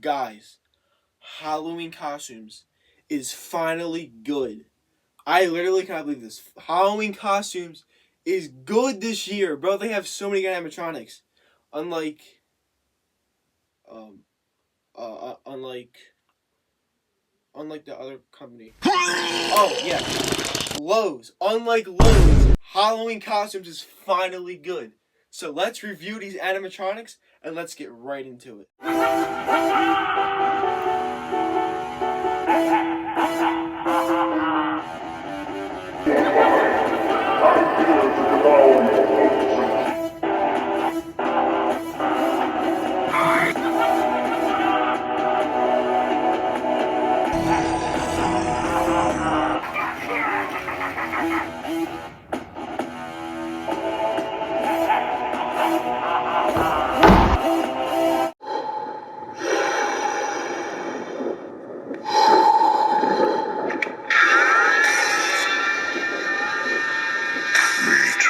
Guys, Halloween costumes is finally good. I literally cannot believe this. Halloween costumes is good this year, bro. They have so many good animatronics. Unlike, um, unlike, the other company. Oh yeah, Lowe's. Unlike Lowe's, Halloween costumes is finally good. So let's review these animatronics and let's get right into it.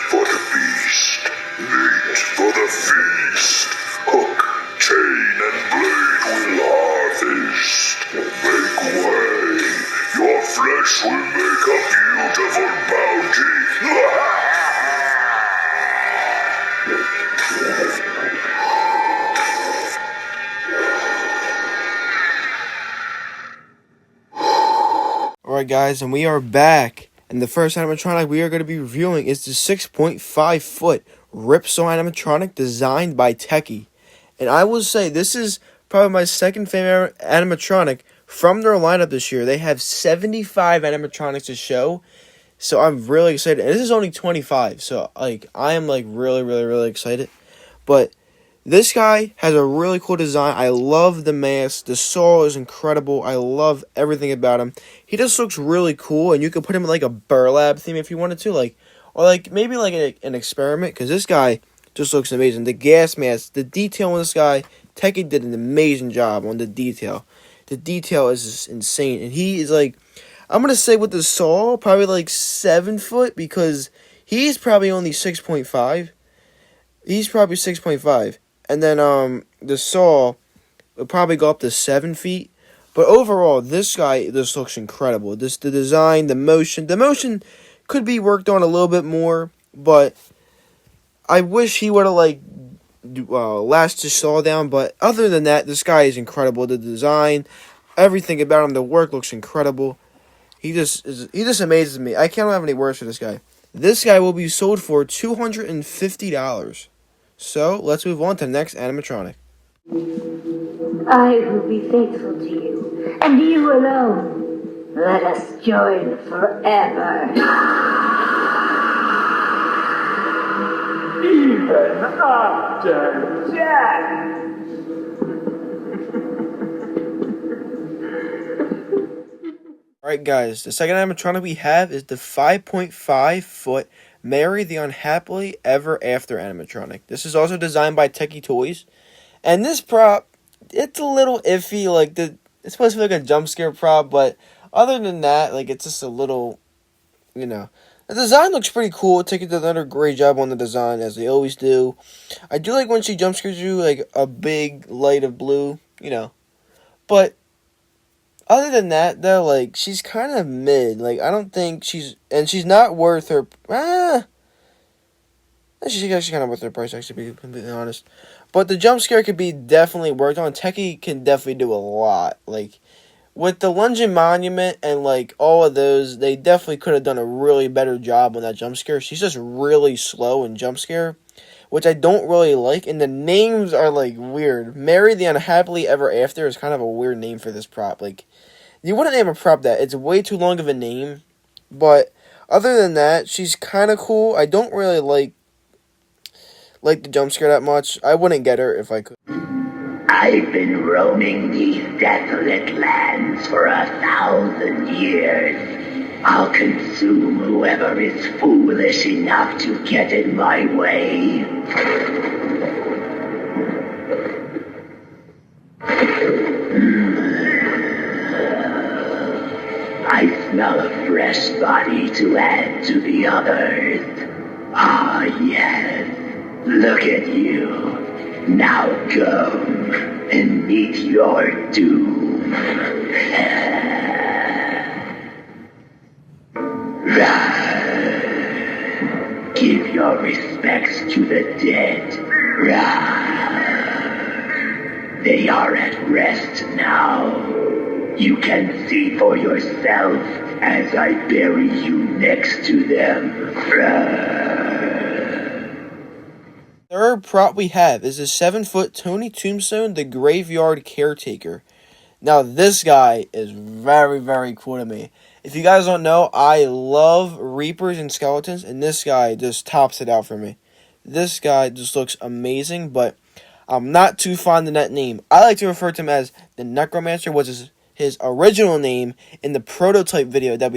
For the beast, meat for the feast. Hook, chain, and blade will harvest. Make way, your flesh will make a beautiful bounty. Alright guys, and we are back. And the first animatronic we are going to be reviewing is the 6.5 foot Ripsaw animatronic designed by Techie. And I will say this is probably my second favorite animatronic from their lineup this year. They have 75 animatronics to show. So I'm really excited. And this is only 25. So I am really excited. But this guy has a really cool design. I love the mask. The saw is incredible. I love everything about him. He just looks really cool, and you could put him in like a burlap theme if you wanted to, or maybe an experiment. Because this guy just looks amazing. The gas mask, the detail on this guy, Techie did an amazing job on the detail. The detail is just insane, and he is I'm gonna say with the saw probably 7 foot because he's probably only 6.5. He's probably 6.5. And then the saw will probably go up to 7 feet. But overall, this guy just looks incredible. The design, the motion could be worked on a little bit more. But I wish he would have lashed his saw down. But other than that, this guy is incredible. The design, everything about him, the work looks incredible. He just amazes me. I can't have any words for this guy. This guy will be sold for $250. So, let's move on to the next animatronic. I will be faithful to you, and you alone. Let us join forever. Even after death. Alright guys, the second animatronic we have is the 5.5 foot Mary the Unhappily Ever After animatronic. This is also designed by Techie Toys. And this prop, it's a little iffy. It's supposed to be like a jump scare prop, but other than that, it's just a little, The design looks pretty cool. Techie did another great job on the design, as they always do. I do like when she jump scares you, a big light of blue, But other than that, though, she's kind of mid. I don't think she's not worth her. She's actually kind of worth her price, actually, to be completely honest. But the jump scare could be definitely worked on. Techie can definitely do a lot. With the Lunging Monument and, all of those, they definitely could have done a really better job on that jump scare. She's just really slow in jump scare, which I don't really like. And the names are, weird. Mary the Unhappily Ever After is kind of a weird name for this prop. You wouldn't name a prop that. It's way too long of a name. But other than that, she's kind of cool. I don't really like the jump scare that much. I wouldn't get her if I could. I've been roaming these desolate lands for 1,000 years. I'll consume whoever is foolish enough to get in my way. I smell a fresh body to add to the others. Ah, yes. Look at you. Now go. and meet your doom. Rawr. Give your respects to the dead. Rawr. They are at rest now. You can see for yourself as I bury you next to them. Third prop we have is a 7-foot Tony Tombstone, the Graveyard Caretaker. Now, this guy is very, very cool to me. If you guys don't know, I love Reapers and Skeletons, and this guy just tops it out for me. This guy just looks amazing, but I'm not too fond of that name. I like to refer to him as the Necromancer, which is his original name in the prototype video that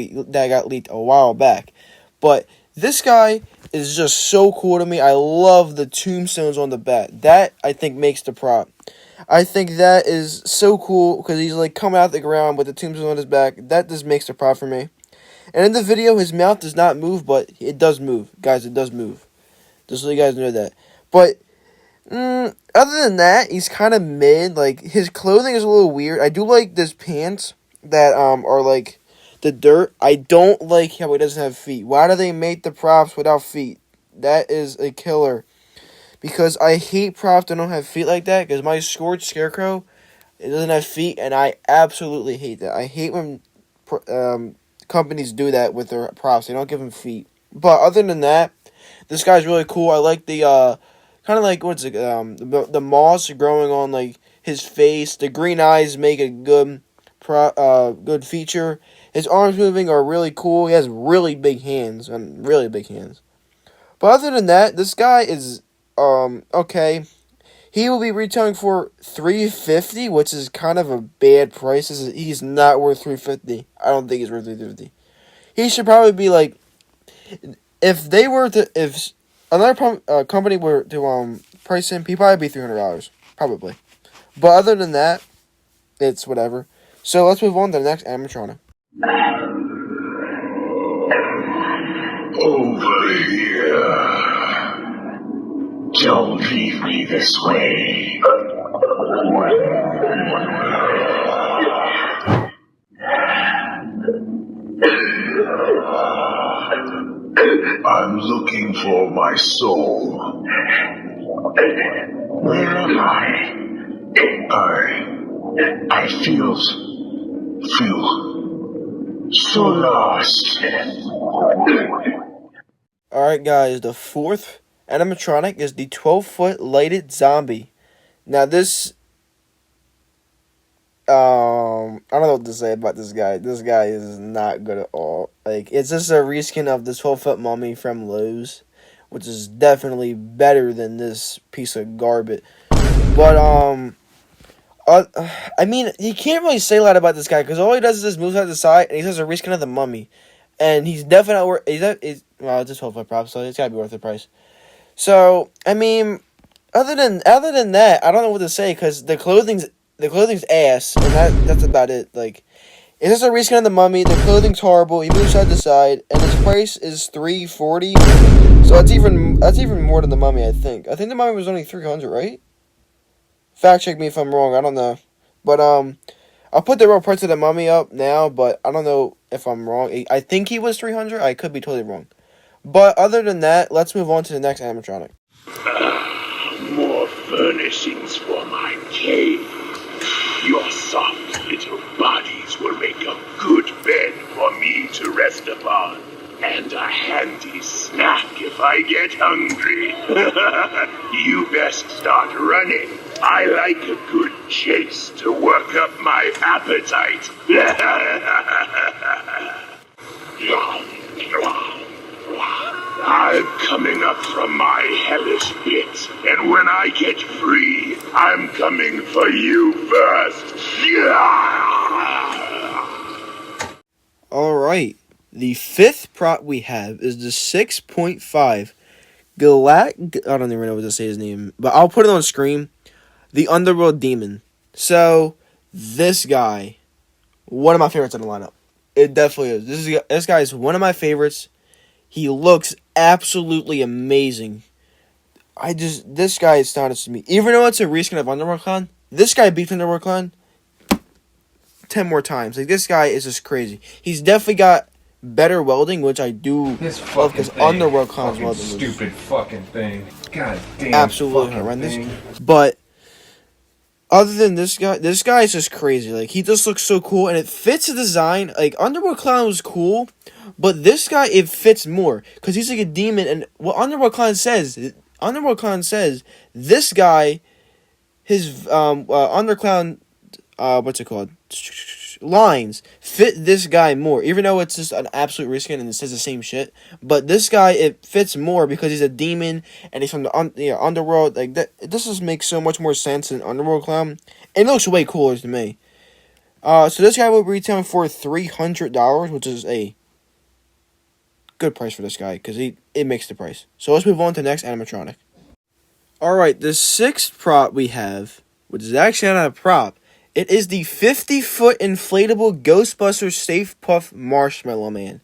got leaked a while back. But this guy is just so cool to me. I love the tombstones on the back. That, I think, makes the prop. I think that is so cool because he's like coming out the ground with the tombstone on his back. That just makes the prop for me. And in the video, his mouth does not move, but it does move. Guys, it does move. Just so you guys know that. But other than that, he's kind of mid. Like, his clothing is a little weird. I do like this pants that are like the dirt. I don't like how he doesn't have feet. Why do they make the props without feet? That is a killer. Because I hate props that don't have feet like that. Because my Scorched Scarecrow, it doesn't have feet, and I absolutely hate that. I hate when companies do that with their props. They don't give them feet. But other than that, this guy's really cool. I like the kind of like the moss growing on like his face. The green eyes make a good good feature. His arms moving are really cool. He has really big hands and really big hands. But other than that, this guy is okay. He will be retailing for $350, which is kind of a bad price. He's not worth $350. I don't think he's worth $350. He should probably be like, if another company were to price him, he'd probably be $300, probably. But other than that, it's whatever. So let's move on to the next animatronic. Over here. Don't leave me this way. I'm looking for my soul. Where am I? I feel so lost. Alright guys, the fourth animatronic is the 12-foot lighted zombie. Now this, I don't know what to say about this guy. This guy is not good at all. Like, it's just a reskin of the 12-foot mummy from Lowe's, which is definitely better than this piece of garbage. But, I mean, you can't really say a lot about this guy, because all he does is just moves out to the side, and he does a reskin of the mummy. And he's definitely worth, well, it's a 12-foot prop, so it's gotta be worth the price. So, I mean, other than that, I don't know what to say, because the clothing's ass, and that's about it. Like, it's just a reskin of the mummy. The clothing's horrible. He moves side to side, and his price is $340. So that's even more than the mummy. I think the mummy was only $300, right? Fact check me if I'm wrong. I don't know, but I'll put the real price of the mummy up now, but I don't know if I'm wrong. I think he was $300. I could be totally wrong. But other than that, let's move on to the next animatronic. More furnishings for my cave. Your soft little bodies will make a good bed for me to rest upon. And a handy snack if I get hungry. You best start running. I like a good chase to work up my appetite. I'm coming up from my hellish pit, and when I get free, I'm coming for you first. Alright, the fifth prop we have is the 6.5 I don't even know what to say his name, but I'll put it on screen. The Underworld Demon. So, this guy, one of my favorites in the lineup. It definitely is. This guy is one of my favorites. He looks absolutely amazing. This guy astonishes me. Even though it's a reskin of Underworld Khan, This guy beats Underworld Clown 10 more times. Like, this guy is just crazy. He's definitely got better welding, which I do love, because Underworld Clown's welding was stupid fucking thing. God damn. Absolutely horrendous. But other than this guy is just crazy. Like, he just looks so cool, and it fits the design. Like, Underworld Clown was cool, but this guy, it fits more, because he's like a demon. And what Underworld Clown says, this guy, his Underclown, what's it called, lines fit this guy more, even though it's just an absolute reskin and it says the same shit. But this guy, it fits more because he's a demon and he's from the underworld. Like, that, this just makes so much more sense than Underworld Clown, and it looks way cooler to me. So this guy will be retailing for $300, which is a good price for this guy, because it makes the price. So let's move on to the next animatronic. Alright, the sixth prop we have, which is actually not a prop, it is the 50-foot inflatable Ghostbusters Stay Puft Marshmallow Man.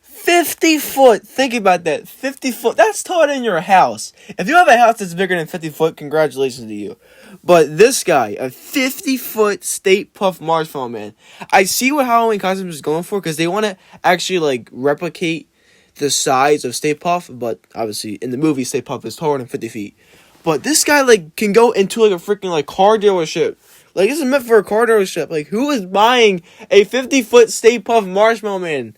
50 foot! Think about that. 50 foot. That's taller than your house. If you have a house that's bigger than 50 foot, congratulations to you. But this guy, a 50-foot Stay Puft Marshmallow Man. I see what Halloween Costumes is going for, because they want to actually, like, replicate the size of Stay Puft. But obviously, in the movie, Stay Puft is taller than 50 feet. But this guy, like, can go into, like, a freaking, like, car dealership. Like, this is meant for a car dealership. Like, who is buying a 50-foot Stay Puft Marshmallow Man?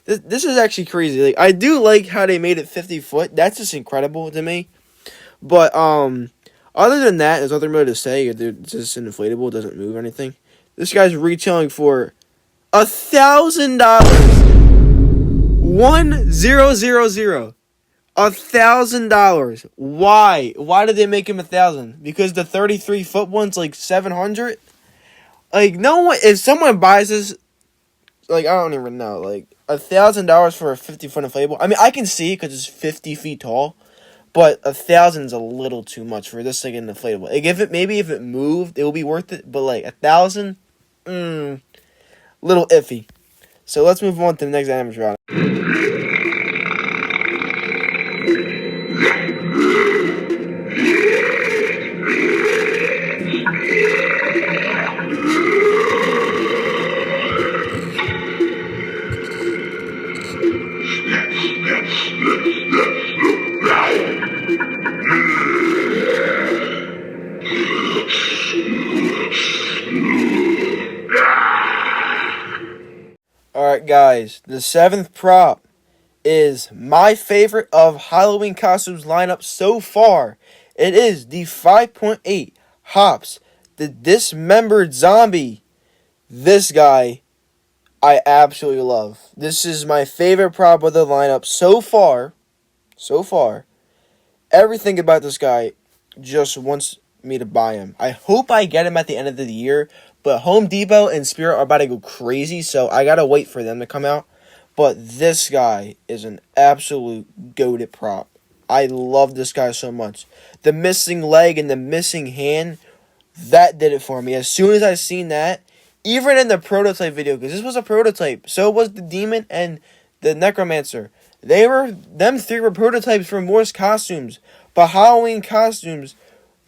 This is actually crazy. Like, I do like how they made it 50 foot. That's just incredible to me. But, other than that, there's nothing really to say. It's just an inflatable. It doesn't move or anything. This guy's retailing for $1,000. 1000. $1,000. Why? Why did they make him 1,000? Because the 33-foot one's like 700. Like, no one. If someone buys this, like, I don't even know. Like, $1,000 for a 50-foot inflatable. I mean, I can see it because it's 50 feet tall, but 1,000 is a little too much for this thing in an inflatable. Like, if it moved, it would be worth it. But like 1,000, little iffy. So let's move on to the next animatronic. Alright, guys, the seventh prop is my favorite of Halloween Costumes lineup so far. It is the 5.8 Hops, the Dismembered Zombie. This guy, I absolutely love. This is my favorite prop of the lineup so far. Everything about this guy just wants me to buy him. I hope I get him at the end of the year, but Home Depot and Spirit are about to go crazy, so I gotta wait for them to come out. But this guy is an absolute goated prop. I love this guy so much. The missing leg and the missing hand, that did it for me. As soon as I seen that, even in the prototype video, because this was a prototype, so was the demon and the necromancer. Them three were prototypes for Morse Costumes, but Halloween Costumes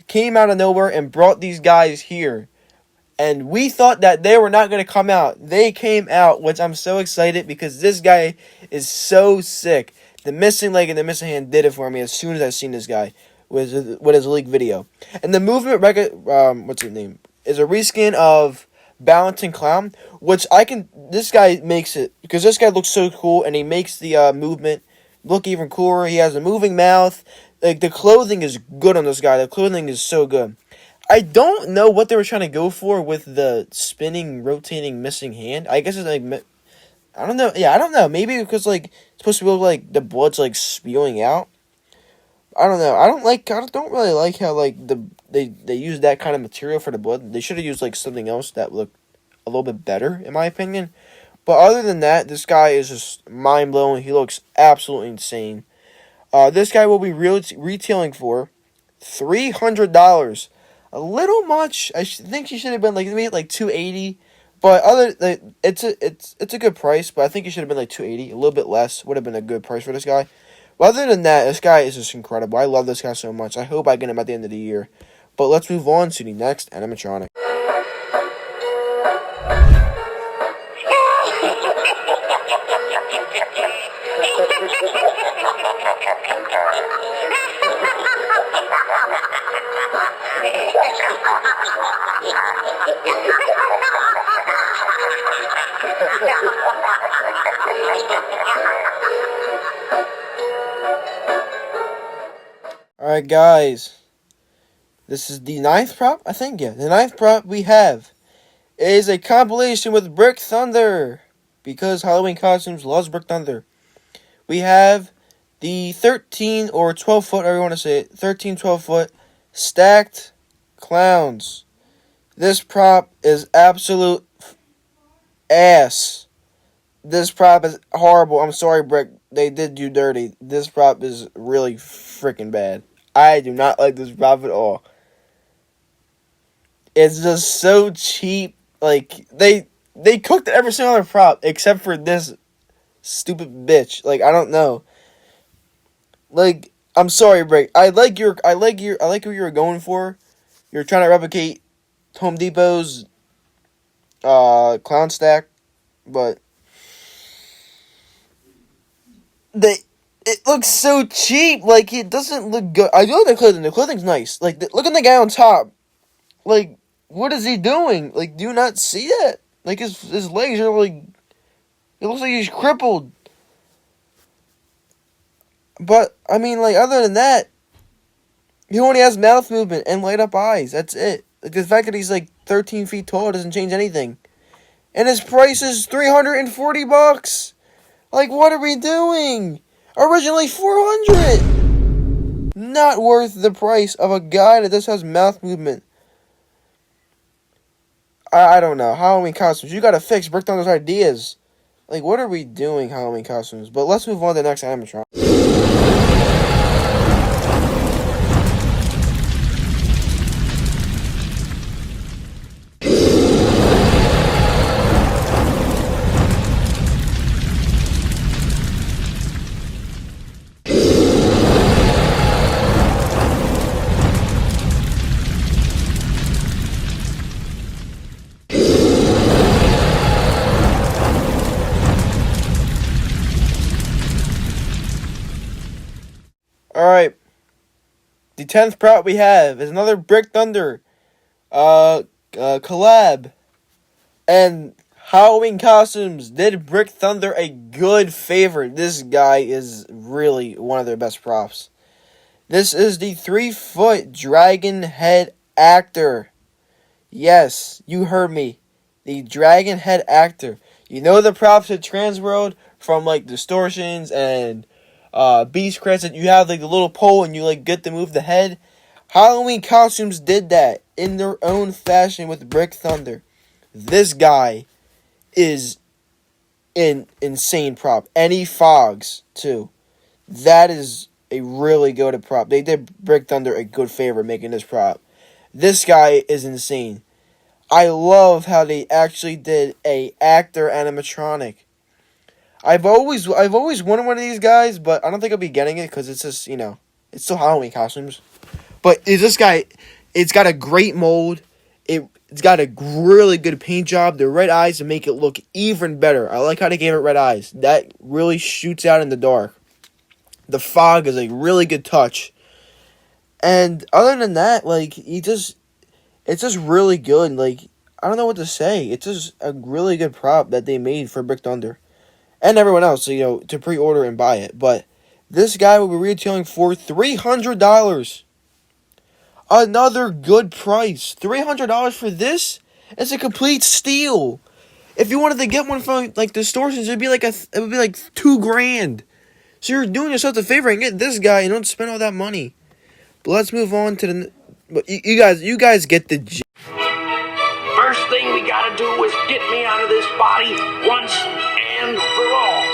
came out of nowhere and brought these guys here. And we thought that they were not going to come out. They came out, which I'm so excited because this guy is so sick. The missing leg and the missing hand did it for me as soon as I seen this guy with his leaked video. And the movement record, what's his name, is a reskin of Balancing Clown, which this guy makes it, because this guy looks so cool, and he makes the movement look even cooler. He has a moving mouth. Like, the clothing is good on this guy. The clothing is so good. I don't know what they were trying to go for with the spinning, rotating, missing hand. I guess it's like, I don't know. Yeah, I don't know. Maybe because, like, it's supposed to look like the blood's, like, spewing out. I don't know. I don't really like how, like, they use that kind of material for the blood. They should have used, like, something else that looked a little bit better, in my opinion. But other than that, this guy is just mind-blowing. He looks absolutely insane. This guy will be retailing for $300. A little much. I think she should have been like maybe like $280. But it's a good price. But I think it should have been like $280. A little bit less would have been a good price for this guy. But other than that, this guy is just incredible. I love this guy so much. I hope I get him at the end of the year. But let's move on to the next animatronic. Alright, guys. This is the 9th prop, I think. Yeah, the 9th prop we have is a compilation with Brick Thunder. Because Halloween Costumes loves Brick Thunder. We have the 13 or 12 foot, however you want to say it, 13, 12 foot stacked clowns. This prop is absolute ass. This prop is horrible. I'm sorry, Brick. They did you dirty. This prop is really freaking bad. I do not like this prop at all. It's just so cheap. Like, they cooked every single other prop except for this stupid bitch. Like, I don't know. Like, I'm sorry, Brick. I like what you were going for. You're trying to replicate Home Depot's clown stack, but it looks so cheap. Like, it doesn't look good. I do like the clothing. The clothing's nice. Like, look at the guy on top. Like, what is he doing? Like, do you not see that? Like, his legs are like, it looks like he's crippled. But I mean, like, other than that, he only has mouth movement and light up eyes. That's it. Like, the fact that he's like 13 feet tall doesn't change anything. And his price is $340. Like, what are we doing? Originally $400. Not worth the price of a guy that just has mouth movement. I don't know. Halloween costumes. You gotta fix Brick Thunder's ideas. Like, what are we doing, Halloween costumes? But let's move on to the next animatronic. Alright. The 10th prop we have is another Brick Thunder collab. And Halloween Costumes did Brick Thunder a good favor. This guy is really one of their best props. This is the 3-foot dragon head actor. Yes, you heard me. The dragon head actor. You know the props at Transworld from like distortions and Beast Crescent, you have like the little pole and you like get to move the head. Halloween Costumes did that in their own fashion with Brick Thunder. This guy is an insane prop. And he fogs too. That is a really good prop. They did Brick Thunder a good favor making this prop. This guy is insane. I love how they actually did a actor animatronic. I've always wanted one of these guys, but I don't think I'll be getting it because it's just, it's still Halloween costumes. But this guy, it's got a great mold. It's got a really good paint job. The red eyes to make it look even better. I like how they gave it red eyes. That really shoots out in the dark. The fog is a really good touch. And other than that, like, it's just really good. Like, I don't know what to say. It's just a really good prop that they made for Brick Thunder. And everyone else, to pre-order and buy it. But this guy will be retailing for $300. Another good price. $300 for this? It's a complete steal. If you wanted to get one from like Distortions, it would be like $2,000. So you're doing yourself a favor and get this guy and don't spend all that money. But let's move on to the. But you guys get the. First thing we gotta do is get me out of this body once and for all.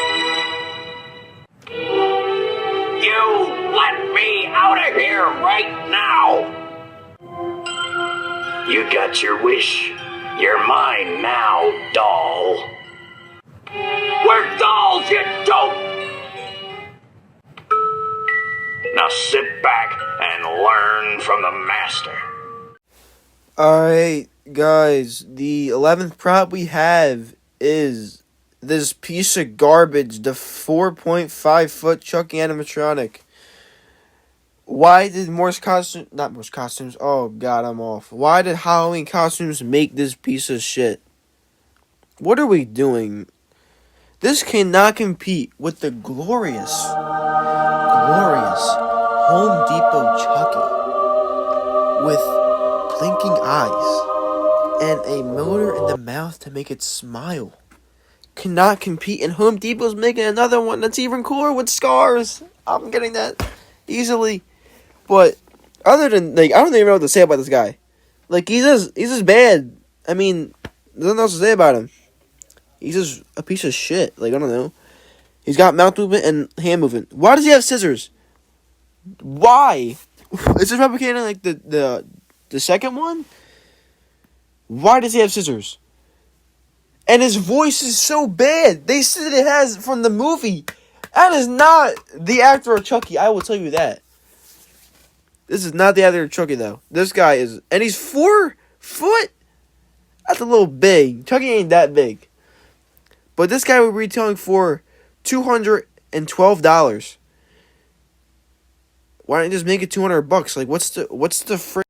You let me out of here right now. You got your wish. You're mine now, doll. We're dolls, you dope! Now sit back and learn from the master. Alright, guys, the 11th prop we have is this piece of garbage, the 4.5 foot Chucky animatronic. Why did not Morse costumes, oh god, I'm off. Why did Halloween costumes make this piece of shit? What are we doing? This cannot compete with the glorious Home Depot Chucky with blinking eyes and a motor in the mouth to make it smile. Cannot compete, and Home Depot's making another one that's even cooler with scars. I'm getting that easily. But other than, like, I don't even know what to say about this guy. Like, he's just bad. I mean, there's nothing else to say about him. He's just a piece of shit. Like, I don't know. He's got mouth movement and hand movement. Why does he have scissors? Why? Is this replicating like the second one? Why does he have scissors? And his voice is so bad. They said it has from the movie. That is not the actor of Chucky. I will tell you that. This is not the actor of Chucky, though. This guy is, and he's 4 foot. That's a little big. Chucky ain't that big. But this guy we're retailing for $212. Why don't you just make it $200? Like, what's the frick?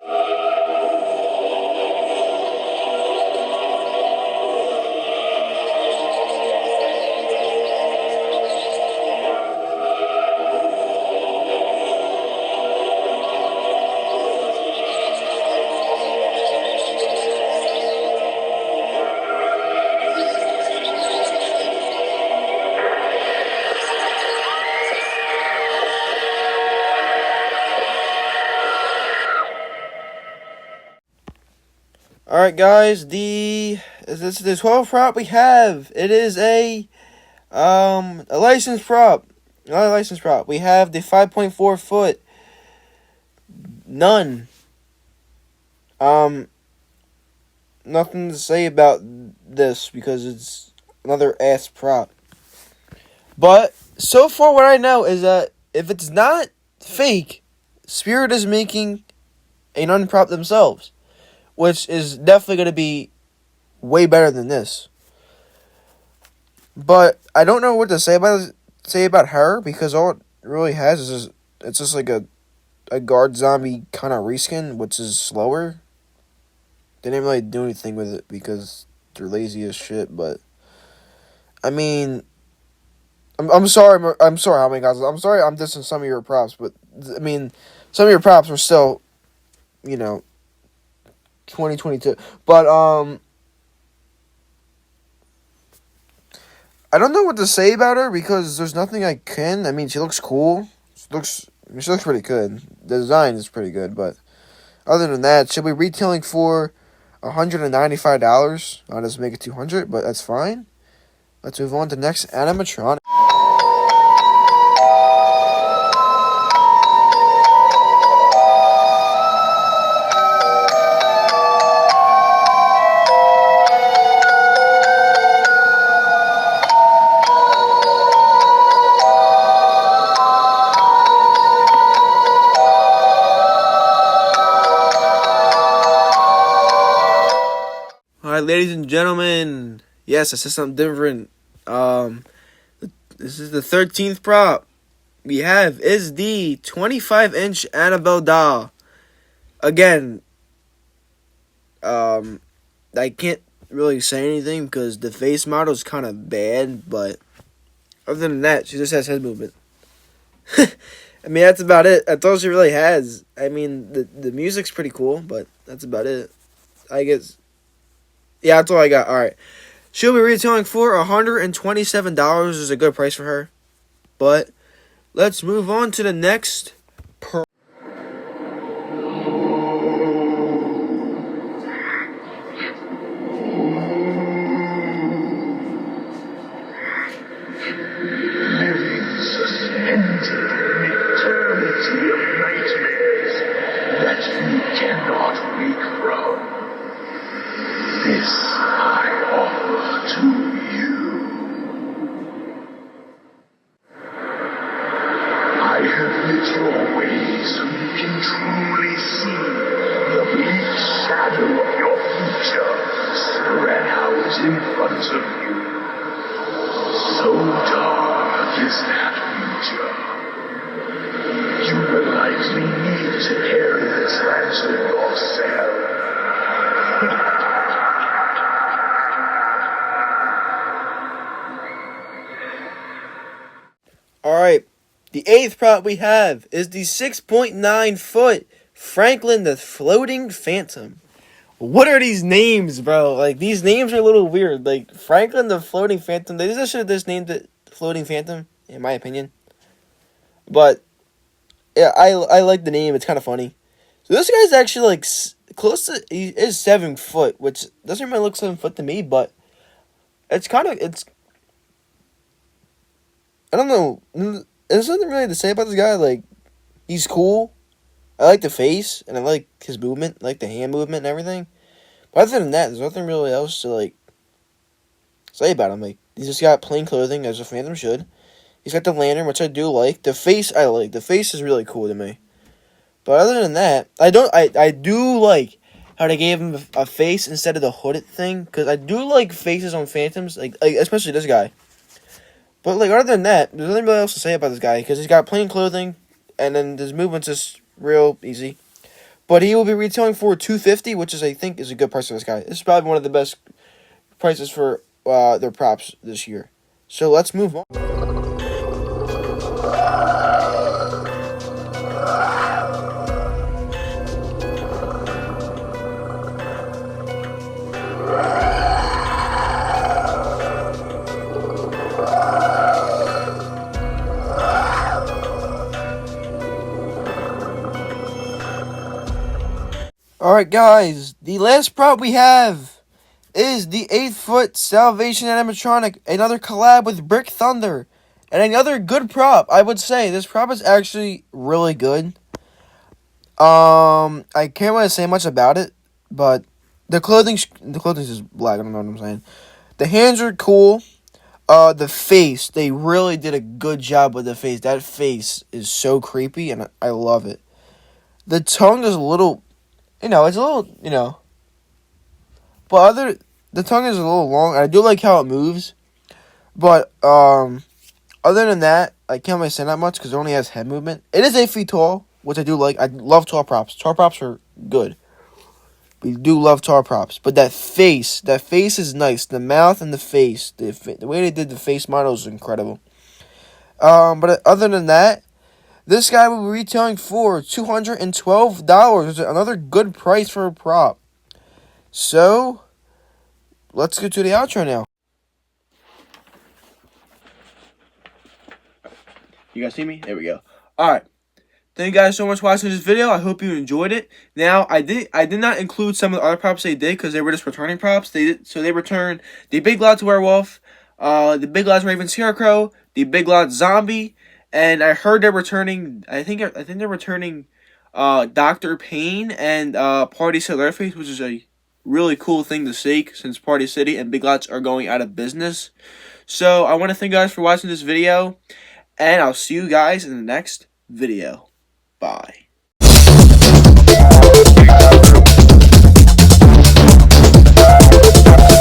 Alright, guys, this is the 12th prop we have. It is a licensed prop. Not a licensed prop. We have the 5.4 foot none. Nothing to say about this because it's another ass prop. But so far what I know is that if it's not fake, Spirit is making a nun prop themselves, which is definitely going to be way better than this. But I don't know what to say about her, because all it really has is it's just like a guard zombie kind of reskin, which is slower. They didn't really do anything with it because they're lazy as shit. But I mean, I'm sorry. I'm sorry, how many guys? I'm sorry, I'm dissing some of your props, but I mean, some of your props were still, 2022. But I don't know what to say about her because there's nothing I can. I mean, she looks cool. She looks pretty good. The design is pretty good, but other than that, she'll be retailing for $195. I'll just make it $200, but that's fine. Let's move on to the next animatronic. Alright, ladies and gentlemen. Yes, I said something different. This is the 13th prop we have is the 25-inch Annabelle doll. Again, I can't really say anything because the face model is kind of bad, but other than that, she just has head movement. I mean, that's about it. That's all she really has. I mean, the music's pretty cool, but that's about it. I guess. Yeah, that's all I got. Alright. She'll be retailing for $127. Is a good price for her. But let's move on to the next Living suspended in eternity of nightmares that you cannot wake from. This I offer to you. I have lit your front of you. So dark is that future. You will likely need to carry this lantern yourself. Alright, the 8th prop we have is the 6.9 foot Franklin the Floating Phantom. What are these names, bro? Like, these names are a little weird. Like, Franklin the Floating Phantom. They just should have just named it Floating Phantom, in my opinion. But, yeah, I like the name. It's kind of funny. So, this guy's actually, like, close to... He is 7 foot, which doesn't really look 7 foot to me, but... It's kind of... I don't know. There's nothing really to say about this guy. Like, he's cool. I like the face, and I like his movement. I like the hand movement and everything. But other than that, there's nothing really else to, like, say about him. Like, he's just got plain clothing, as a Phantom should. He's got the lantern, which I do like. The face, I like. The face is really cool to me. But other than that, I do like how they gave him a face instead of the hooded thing. Because I do like faces on Phantoms, like especially this guy. But, like, other than that, there's nothing really else to say about this guy. Because he's got plain clothing, and then his movement's just real easy. But he will be retailing for $250, which is, I think, is a good price for this guy. This is probably one of the best prices for their props this year. So, let's move on. Alright, guys, the last prop we have is the 8-foot Salvation animatronic, another collab with Brick Thunder, and another good prop. I would say this prop is actually really good. I can't really say much about it, but the clothing is black. I don't know what I'm saying. The hands are cool. The face, they really did a good job with the face. That face is so creepy, and I love it. The tongue is a little... it's a little, but the tongue is a little long. I do like how it moves, but, other than that, I can't really say that much, because it only has head movement. It is 8 feet tall, which I do like. I love tall props. Tall props are good. We do love tall props, but that face is nice. The mouth and the face, the way they did the face model is incredible. But other than that, this guy will be retailing for $212. Another good price for a prop. So, let's get to the outro now. You guys see me? There we go. Alright. Thank you guys so much for watching this video. I hope you enjoyed it. Now, I did not include some of the other props they did because they were just returning props. They returned the Big Lots Werewolf, the Big Lots Raven Scarecrow, the Big Lots Zombie, and I heard they're returning. I think they're returning Dr. Payne and Party City Leatherface, which is a really cool thing to see since Party City and Big Lots are going out of business. So I want to thank you guys for watching this video, and I'll see you guys in the next video. Bye.